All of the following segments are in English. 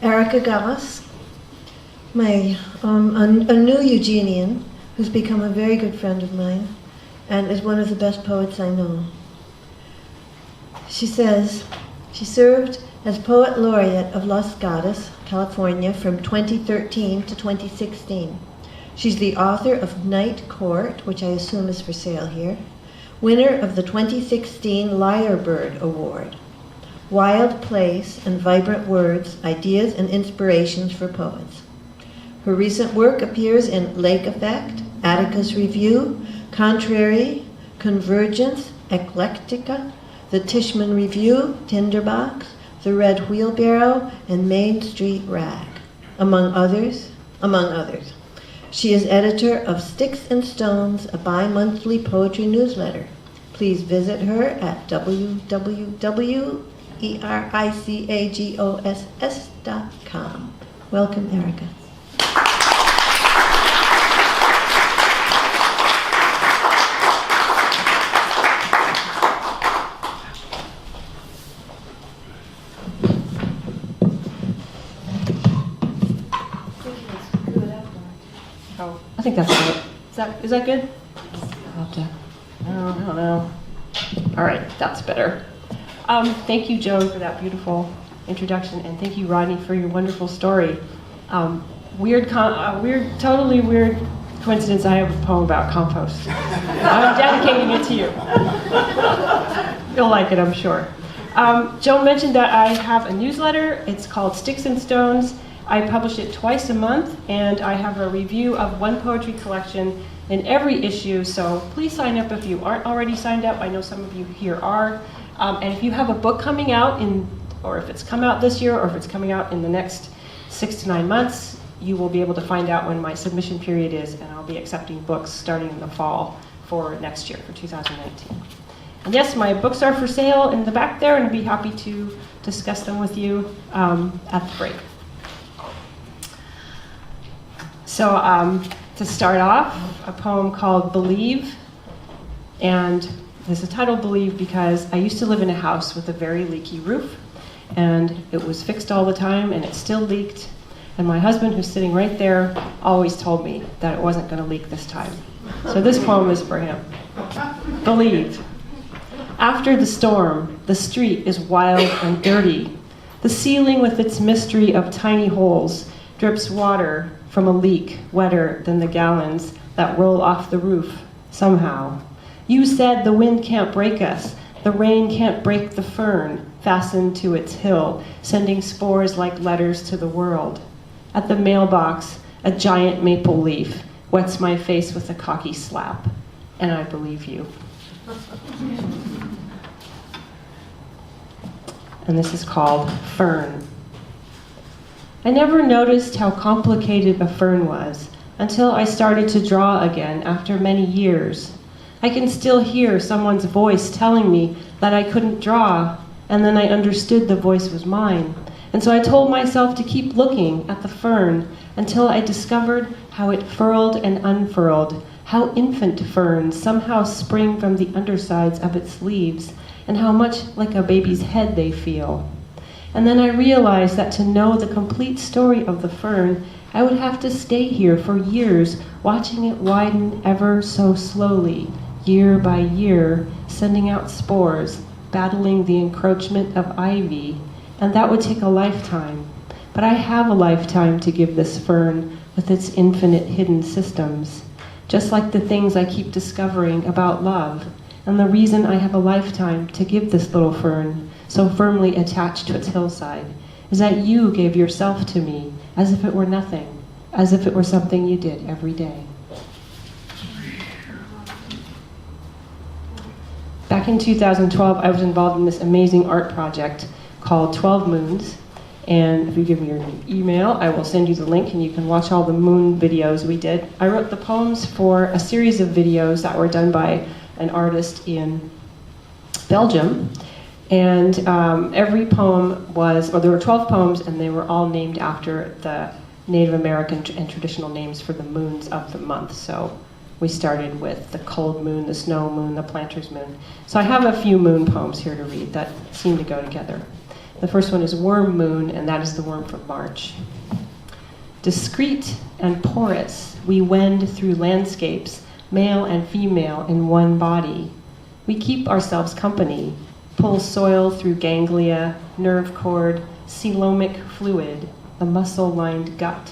Erica Goss, a new Eugenian who's become a very good friend of mine and is one of the best poets I know. She says she served as Poet Laureate of Los Gatos, California from 2013 to 2016. She's the author of Night Court, which I assume is for sale here, winner of the 2016 Lyrebird Award. Wild place and vibrant words, ideas and inspirations for poets. Her recent work appears in Lake Effect, Atticus Review, Contrary, Convergence, Eclectica, the Tishman Review, Tinderbox, the Red Wheelbarrow, and Main Street Rag, among others. She is editor of Sticks and Stones, a bi-monthly poetry newsletter. Please visit her at www.ericagos.com. Welcome, Erica. I think that's good. Is that good? I don't know. All right, that's better. Thank you, Joan, for that beautiful introduction, and thank you, Rodney, for your wonderful story. Totally weird coincidence. I have a poem about compost. I'm dedicating it to you. You'll like it, I'm sure. Joan mentioned that I have a newsletter. It's called Sticks and Stones. I publish it twice a month, and I have a review of one poetry collection in every issue, so please sign up if you aren't already signed up. I know some of you here are. And if you have a book coming out, or if it's come out this year, or if it's coming out in the next 6 to 9 months, you will be able to find out when my submission period is, and I'll be accepting books starting in the fall for next year, for 2019. And yes, my books are for sale in the back there, and I'd be happy to discuss them with you at the break. So to start off, a poem called Believe, and there's a title Believe because I used to live in a house with a very leaky roof, and it was fixed all the time, and it still leaked, and my husband, who's sitting right there, always told me that it wasn't going to leak this time. So this poem is for him. Believe. After the storm, the street is wild and dirty. The ceiling with its mystery of tiny holes drips water from a leak wetter than the gallons that roll off the roof, somehow. You said the wind can't break us, the rain can't break the fern fastened to its hill, sending spores like letters to the world. At the mailbox, a giant maple leaf wets my face with a cocky slap, and I believe you. And this is called Fern. I never noticed how complicated a fern was until I started to draw again after many years. I can still hear someone's voice telling me that I couldn't draw, and then I understood the voice was mine. And so I told myself to keep looking at the fern until I discovered how it furled and unfurled, how infant ferns somehow spring from the undersides of its leaves, and how much like a baby's head they feel. And then I realized that to know the complete story of the fern, I would have to stay here for years, watching it widen ever so slowly, year by year, sending out spores, battling the encroachment of ivy, and that would take a lifetime. But I have a lifetime to give this fern with its infinite hidden systems, just like the things I keep discovering about love, and the reason I have a lifetime to give this little fern, so firmly attached to its hillside, is that you gave yourself to me as if it were nothing, as if it were something you did every day. Back in 2012, I was involved in this amazing art project called 12 Moons, and if you give me your email, I will send you the link and you can watch all the moon videos we did. I wrote the poems for a series of videos that were done by an artist in Belgium. And every poem there were 12 poems, and they were all named after the Native American and traditional names for the moons of the month. So we started with the cold moon, the snow moon, the planter's moon. So I have a few moon poems here to read that seem to go together. The first one is worm moon, and that is the worm from March. Discreet and porous, we wend through landscapes, male and female in one body. We keep ourselves company, pull soil through ganglia, nerve cord, coelomic fluid, the muscle-lined gut.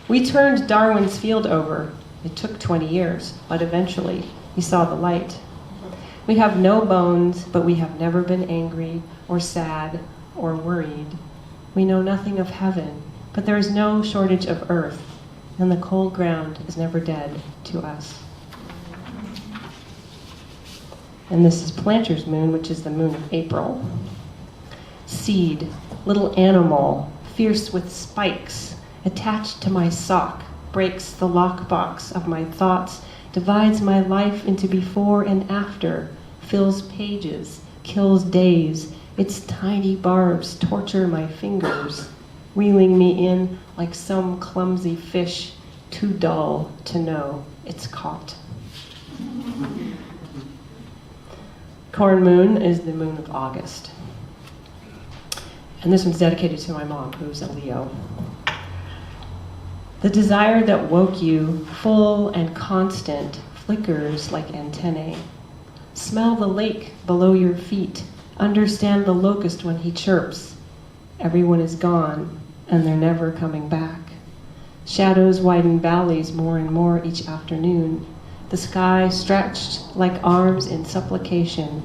We turned Darwin's field over. It took 20 years, but eventually he saw the light. We have no bones, but we have never been angry or sad or worried. We know nothing of heaven, but there is no shortage of earth, and the cold ground is never dead to us. And this is Planter's moon, which is the moon of April. Seed, little animal, fierce with spikes, attached to my sock, breaks the lockbox of my thoughts, divides my life into before and after, fills pages, kills days. Its tiny barbs torture my fingers, reeling me in like some clumsy fish, too dull to know it's caught. Corn moon is the moon of August. And this one's dedicated to my mom, who's a Leo. The desire that woke you, full and constant, flickers like antennae. Smell the lake below your feet. Understand the locust when he chirps. Everyone is gone, and they're never coming back. Shadows widen valleys more and more each afternoon. The sky stretched like arms in supplication.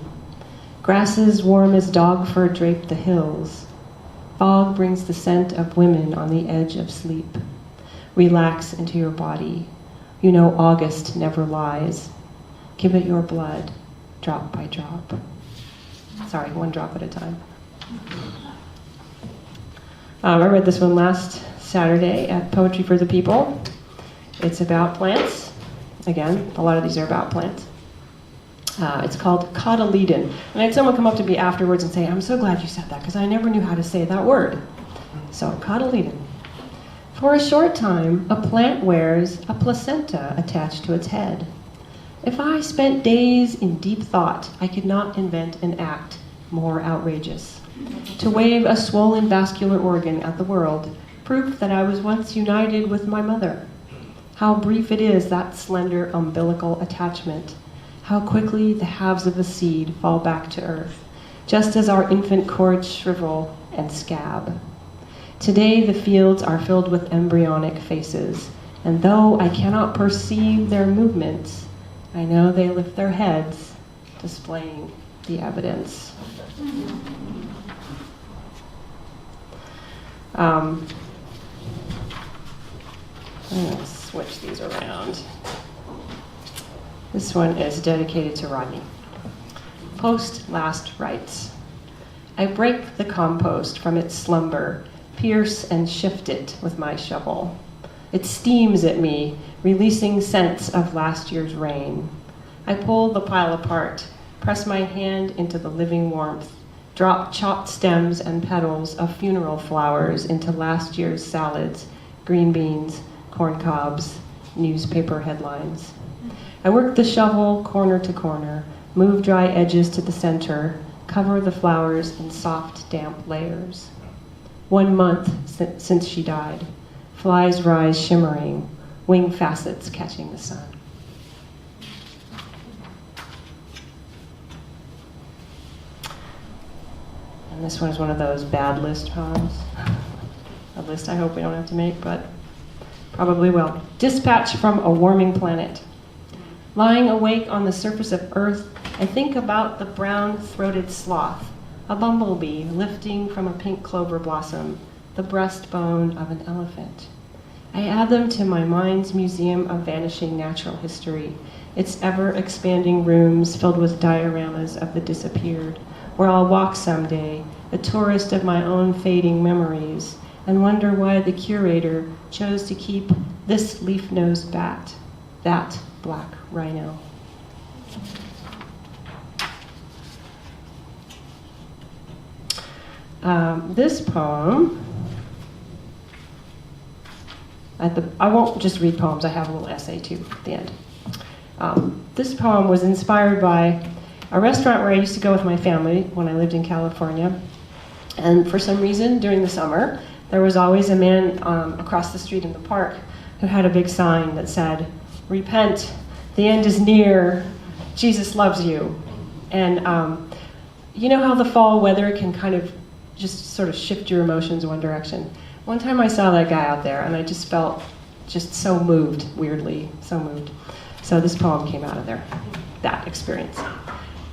Grasses warm as dog fur drape the hills. Fog brings the scent of women on the edge of sleep. Relax into your body. You know August never lies. Give it your blood, drop by drop. Sorry, one drop at a time. I read this one last Saturday at Poetry for the People. It's about plants. Again, a lot of these are about plants. It's called cotyledon. And I had someone come up to me afterwards and say, I'm so glad you said that, because I never knew how to say that word. So, cotyledon. For a short time, a plant wears a placenta attached to its head. If I spent days in deep thought, I could not invent an act more outrageous. To wave a swollen vascular organ at the world, proof that I was once united with my mother. How brief it is, that slender umbilical attachment. How quickly the halves of the seed fall back to earth, just as our infant cords shrivel and scab. Today the fields are filled with embryonic faces, and though I cannot perceive their movements, I know they lift their heads, displaying the evidence. I'm going to switch these around. This one is dedicated to Rodney. Post last rites. I break the compost from its slumber, pierce and shift it with my shovel. It steams at me, releasing scents of last year's rain. I pull the pile apart, press my hand into the living warmth, drop chopped stems and petals of funeral flowers into last year's salads, green beans, corn cobs, newspaper headlines. I work the shovel corner to corner, move dry edges to the center, cover the flowers in soft, damp layers. 1 month since she died. Flies rise shimmering, wing facets catching the sun. And this one is one of those bad list poems. A list I hope we don't have to make, but probably will. Dispatch from a warming planet. Lying awake on the surface of Earth, I think about the brown-throated sloth, a bumblebee lifting from a pink clover blossom, the breastbone of an elephant. I add them to my mind's museum of vanishing natural history, its ever-expanding rooms filled with dioramas of the disappeared, where I'll walk someday, a tourist of my own fading memories, and wonder why the curator chose to keep this leaf-nosed bat, that black rhino. This poem, I won't just read poems, I have a little essay too at the end. This poem was inspired by a restaurant where I used to go with my family when I lived in California. And for some reason, during the summer, there was always a man across the street in the park who had a big sign that said, "Repent, the end is near, Jesus loves you." And you know how the fall weather can kind of just sort of shift your emotions one direction? One time I saw that guy out there, and I just felt just so moved, weirdly, so moved. So this poem came out of there, that experience.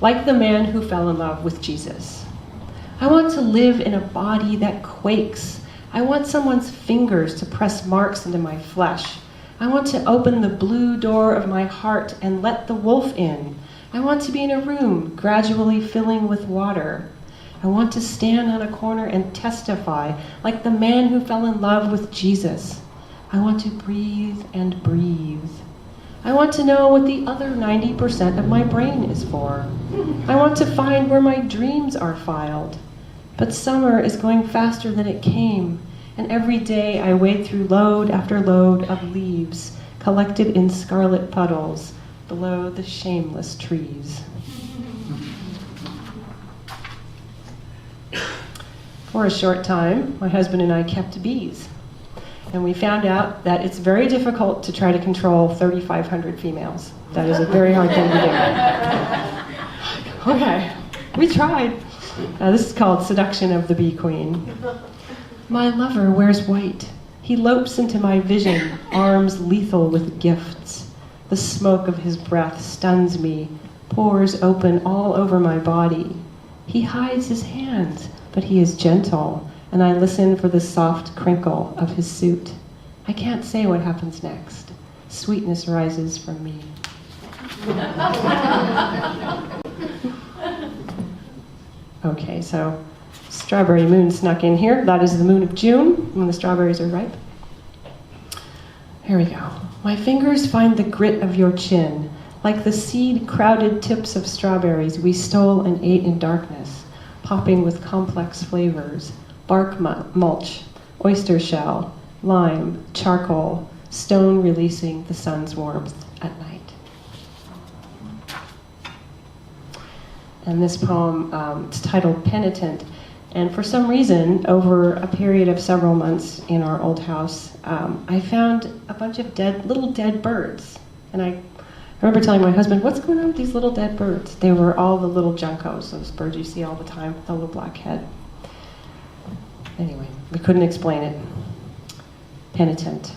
Like the man who fell in love with Jesus. I want to live in a body that quakes. I want someone's fingers to press marks into my flesh. I want to open the blue door of my heart and let the wolf in. I want to be in a room gradually filling with water. I want to stand on a corner and testify like the man who fell in love with Jesus. I want to breathe and breathe. I want to know what the other 90% of my brain is for. I want to find where my dreams are filed. But summer is going faster than it came, and every day I wade through load after load of leaves collected in scarlet puddles below the shameless trees. For a short time, my husband and I kept bees, and we found out that it's very difficult to try to control 3,500 females. That is a very hard thing to do. Okay, we tried. This is called Seduction of the Bee Queen. My lover wears white. He lopes into my vision, arms lethal with gifts. The smoke of his breath stuns me, pores open all over my body. He hides his hands, but he is gentle, and I listen for the soft crinkle of his suit. I can't say what happens next. Sweetness rises from me. Okay, so strawberry moon snuck in here. That is the moon of June, when the strawberries are ripe. Here we go. My fingers find the grit of your chin. Like the seed-crowded tips of strawberries we stole and ate in darkness, popping with complex flavors. Bark mulch, oyster shell, lime, charcoal, stone releasing the sun's warmth at night. And this poem, it's titled Penitent. And for some reason, over a period of several months in our old house, I found a bunch of little dead birds. And I remember telling my husband, "What's going on with these little dead birds?" They were all the little juncos, those birds you see all the time, with the little black head. Anyway, we couldn't explain it. Penitent.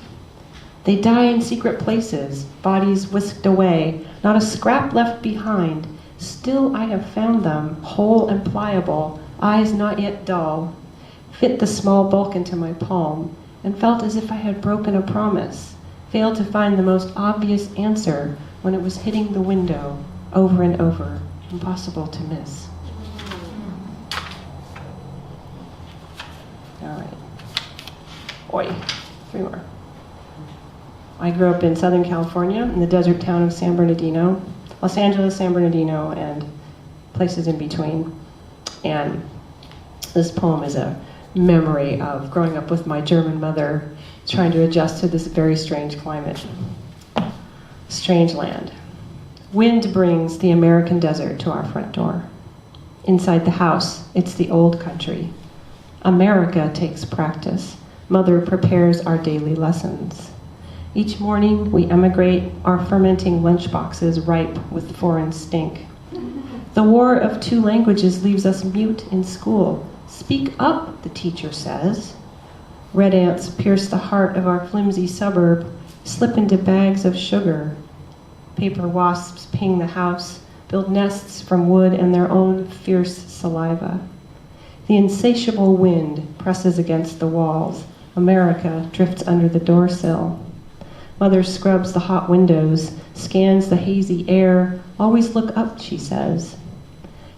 They die in secret places, bodies whisked away, not a scrap left behind. Still I have found them, whole and pliable, eyes not yet dull, fit the small bulk into my palm, and felt as if I had broken a promise, failed to find the most obvious answer when it was hitting the window over and over, impossible to miss. All right. Oi, 3 more. I grew up in Southern California, in the desert town of San Bernardino, Los Angeles, San Bernardino, and places in between. And this poem is a memory of growing up with my German mother, trying to adjust to this very strange climate. Strange land. Wind brings the American desert to our front door. Inside the house, it's the old country. America takes practice. Mother prepares our daily lessons. Each morning we emigrate, our fermenting lunchboxes ripe with foreign stink. The war of 2 languages leaves us mute in school. Speak up, the teacher says. Red ants pierce the heart of our flimsy suburb, slip into bags of sugar. Paper wasps ping the house, build nests from wood and their own fierce saliva. The insatiable wind presses against the walls. America drifts under the doorsill. Mother scrubs the hot windows, scans the hazy air. Always look up, she says.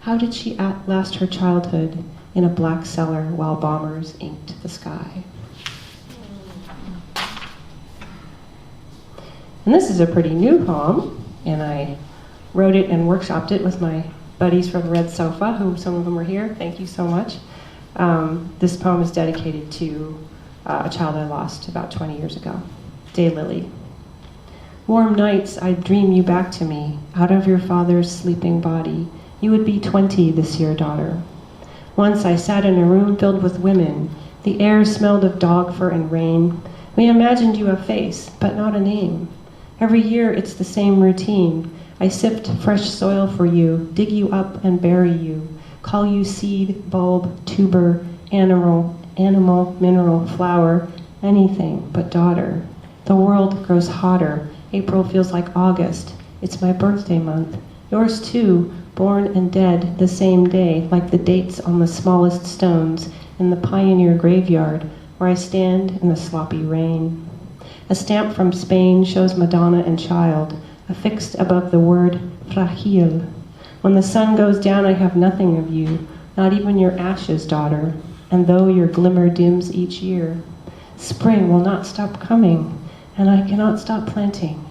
How did she outlast her childhood in a black cellar while bombers inked the sky? And this is a pretty new poem, and I wrote it and workshopped it with my buddies from Red Sofa, who some of them are here. Thank you so much. This poem is dedicated to a child I lost about 20 years ago. Daylily. Warm nights, I'd dream you back to me, out of your father's sleeping body. You would be 20 this year, daughter. Once I sat in a room filled with women. The air smelled of dog fur and rain. We imagined you a face, but not a name. Every year it's the same routine. I sift fresh soil for you, dig you up and bury you, call you seed, bulb, tuber, animal, mineral, flower, anything but daughter. The world grows hotter. April feels like August. It's my birthday month. Yours too, born and dead the same day, like the dates on the smallest stones in the pioneer graveyard where I stand in the sloppy rain. A stamp from Spain shows Madonna and child, affixed above the word fragile. When the sun goes down, I have nothing of you, not even your ashes, daughter, and though your glimmer dims each year, spring will not stop coming, and I cannot stop planting.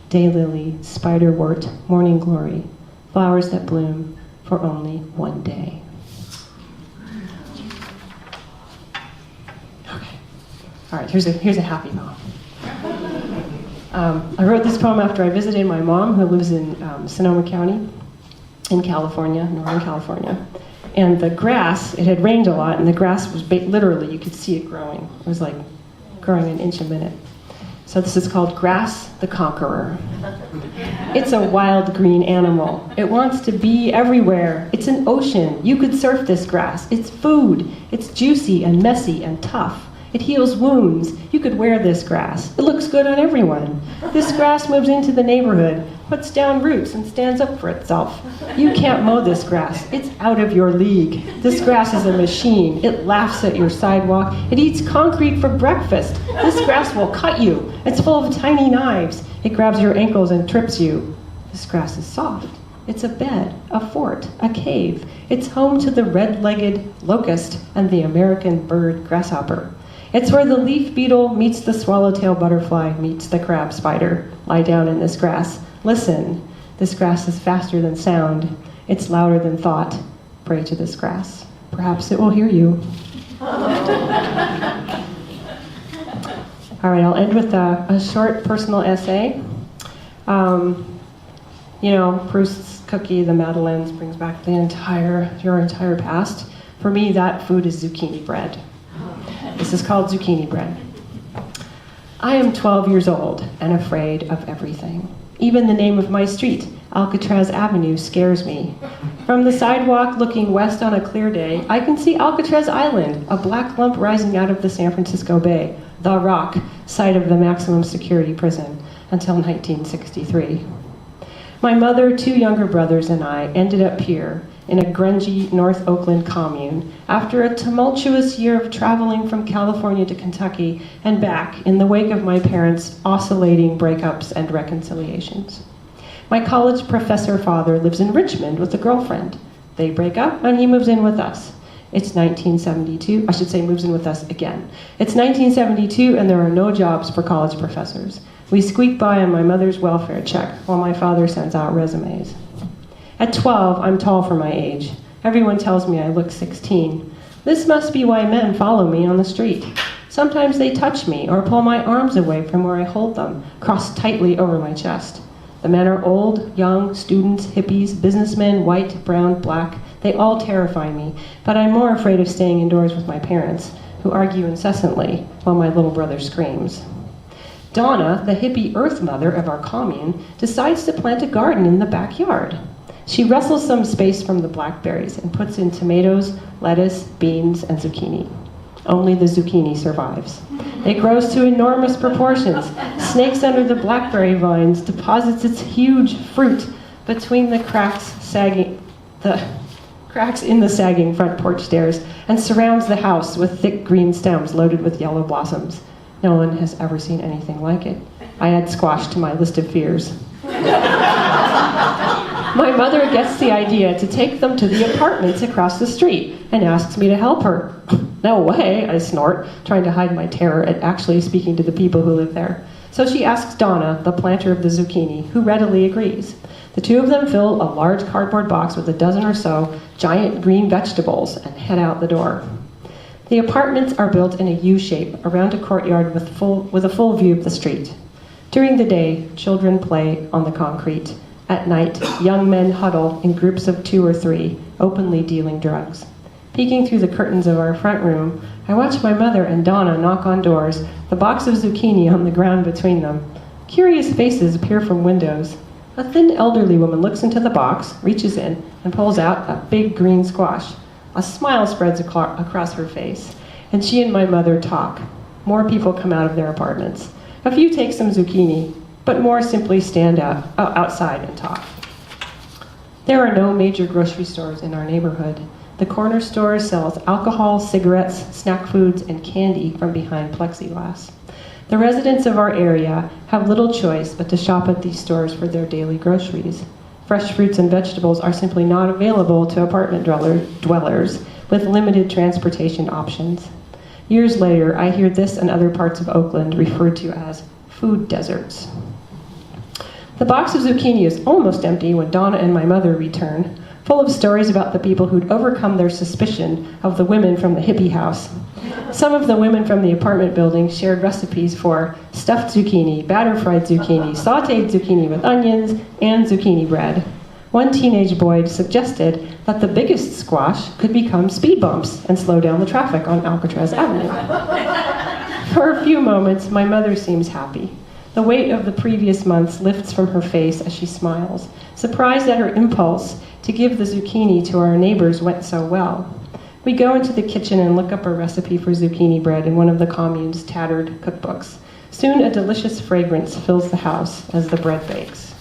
Daylily, spiderwort, morning glory, flowers that bloom for only one day. Okay. All right, here's a happy poem. I wrote this poem after I visited my mom, who lives in Sonoma County in California, Northern California. And the grass, it had rained a lot, and the grass was literally, you could see it growing. It was like growing an inch a minute. So this is called Grass the Conqueror. It's a wild green animal. It wants to be everywhere. It's an ocean. You could surf this grass. It's food. It's juicy and messy and tough. It heals wounds. You could wear this grass. It looks good on everyone. This grass moves into the neighborhood, puts down roots, and stands up for itself. You can't mow this grass. It's out of your league. This grass is a machine. It laughs at your sidewalk. It eats concrete for breakfast. This grass will cut you. It's full of tiny knives. It grabs your ankles and trips you. This grass is soft. It's a bed, a fort, a cave. It's home to the red-legged locust and the American bird grasshopper. It's where the leaf beetle meets the swallowtail butterfly meets the crab spider. Lie down in this grass. Listen. This grass is faster than sound. It's louder than thought. Pray to this grass. Perhaps it will hear you. All right, I'll end with a short personal essay. Proust's cookie, the Madeleines, brings back your entire past. For me, that food is zucchini bread. This is called zucchini bread. I am 12 years old and afraid of everything. Even the name of my street, Alcatraz Avenue, scares me. From the sidewalk looking west on a clear day, I can see Alcatraz Island, a black lump rising out of the San Francisco Bay, the Rock, site of the maximum security prison, until 1963. My mother, 2 younger brothers, and I ended up here in a grungy North Oakland commune after a tumultuous year of traveling from California to Kentucky and back in the wake of my parents' oscillating breakups and reconciliations. My college professor father lives in Richmond with a girlfriend. They break up and he moves in with us. It's 1972, I should say moves in with us again. It's 1972 and there are no jobs for college professors. We squeak by on my mother's welfare check while my father sends out resumes. At 12, I'm tall for my age. Everyone tells me I look 16. This must be why men follow me on the street. Sometimes they touch me or pull my arms away from where I hold them, crossed tightly over my chest. The men are old, young, students, hippies, businessmen, white, brown, black. They all terrify me, but I'm more afraid of staying indoors with my parents, who argue incessantly while my little brother screams. Donna, the hippie earth mother of our commune, decides to plant a garden in the backyard. She wrestles some space from the blackberries and puts in tomatoes, lettuce, beans, and zucchini. Only the zucchini survives. It grows to enormous proportions, snakes under the blackberry vines, deposits its huge fruit between the cracks in the sagging front porch stairs, and surrounds the house with thick green stems loaded with yellow blossoms. No one has ever seen anything like it. I add squash to my list of fears. My mother gets the idea to take them to the apartments across the street and asks me to help her. No way, I snort, trying to hide my terror at actually speaking to the people who live there. So she asks Donna, the planter of the zucchini, who readily agrees. The two of them fill a large cardboard box with a dozen or so giant green vegetables and head out the door. The apartments are built in a U shape around a courtyard with a full view of the street. During the day, children play on the concrete. At night, young men huddle in groups of 2 or 3, openly dealing drugs. Peeking through the curtains of our front room, I watch my mother and Donna knock on doors, the box of zucchini on the ground between them. Curious faces appear from windows. A thin elderly woman looks into the box, reaches in, and pulls out a big green squash. A smile spreads across her face, and she and my mother talk. More people come out of their apartments. A few take some zucchini, but more simply stand outside and talk. There are no major grocery stores in our neighborhood. The corner store sells alcohol, cigarettes, snack foods, and candy from behind plexiglass. The residents of our area have little choice but to shop at these stores for their daily groceries. Fresh fruits and vegetables are simply not available to apartment dwellers with limited transportation options. Years later, I hear this and other parts of Oakland referred to as food deserts. The box of zucchini is almost empty when Donna and my mother return, full of stories about the people who'd overcome their suspicion of the women from the hippie house. Some of the women from the apartment building shared recipes for stuffed zucchini, batter-fried zucchini, sautéed zucchini with onions, and zucchini bread. One teenage boy suggested that the biggest squash could become speed bumps and slow down the traffic on Alcatraz Avenue. For a few moments, my mother seems happy. The weight of the previous months lifts from her face as she smiles, surprised that her impulse to give the zucchini to our neighbors went so well. We go into the kitchen and look up a recipe for zucchini bread in one of the commune's tattered cookbooks. Soon a delicious fragrance fills the house as the bread bakes.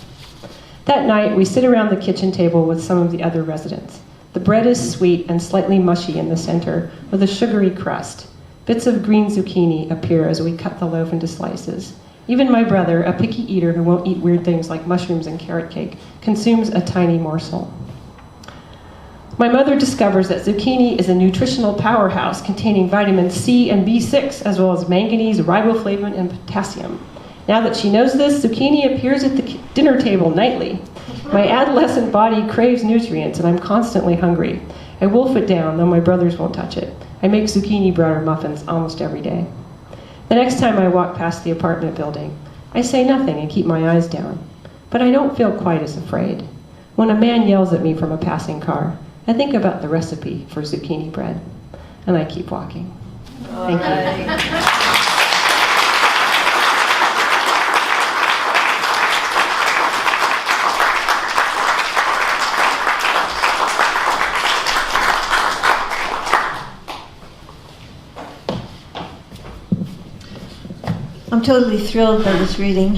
That night, we sit around the kitchen table with some of the other residents. The bread is sweet and slightly mushy in the center, with a sugary crust. Bits of green zucchini appear as we cut the loaf into slices. Even my brother, a picky eater who won't eat weird things like mushrooms and carrot cake, consumes a tiny morsel. My mother discovers that zucchini is a nutritional powerhouse containing vitamins C and B6, as well as manganese, riboflavin, and potassium. Now that she knows this, zucchini appears at the dinner table nightly. My adolescent body craves nutrients, and I'm constantly hungry. I wolf it down, though my brothers won't touch it. I make zucchini bread or muffins almost every day. The next time I walk past the apartment building, I say nothing and keep my eyes down. But I don't feel quite as afraid. When a man yells at me from a passing car, I think about the recipe for zucchini bread, and I keep walking. Thank you. I'm totally thrilled by this reading.